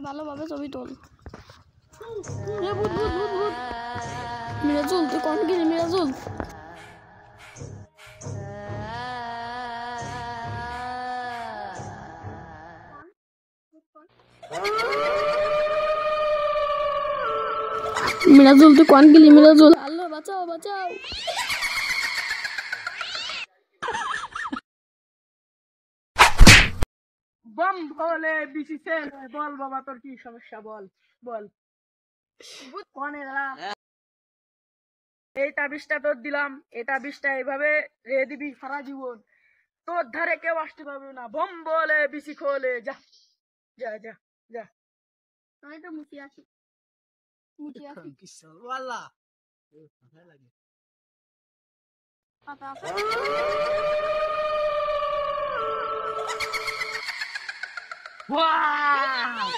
ভালোভাবে ছবি তোল। মিরাজুল তুই কোন গেলি মিরাজুল? মিরাজুল তুই কোন গেলি মিরাজুল? আল্লাহ বাঁচাও বাঁচাও। বম ভোলে বিচিছে বল বাবা তোর কি সমস্যা বল বল কোন এলা এইটা 20টা তোর দিলাম, এটা 20টা এইভাবে রে দিবি সারা জীবন, তোর ধারে কেউ আসতে পারবে না। বম বলে বিচি খোলে যা যা যা যা। আমি তো মুখি আছি মুখি আছি ওয়াল্লাহ পাতা আছে ওয়াও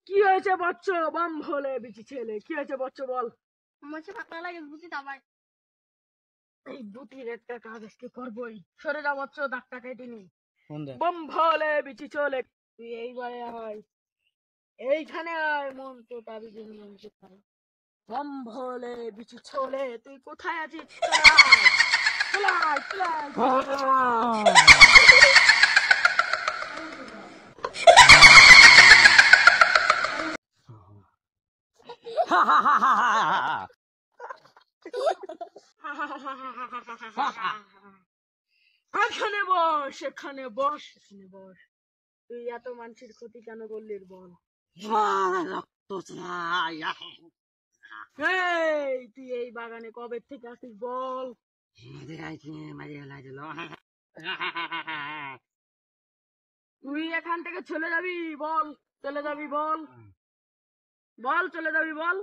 কি হয়েছে বচ্চ? বম ভোলে বিচি ছেলে কি হয়েছে বচ্চ বল? আমার সে পাতা লাগে বুঝি দাবাই। এই বুটির একটা কাজ আজকে করবই। সরে যা বচ্চ, দাগটা কেটে নি। বম ভোলে বিচি চলে তুই এইবারে হয় এইখানে আয় মন তো তাবি বম ভোলে বিচি চলে তুই কোথায় আছিস? চলে আয়, চলে আয়, চলে আয়। এখানে বস, এখানে বস, এখানে বস। তুই এত মানুষের ক্ষতি কেন করলি বল? এই তুই এই বাগানে কবে থেকে আসিস বল? তুই এখান থেকে চলে যাবি বল? চলে যাবি বল? বল চলে যাবি বল?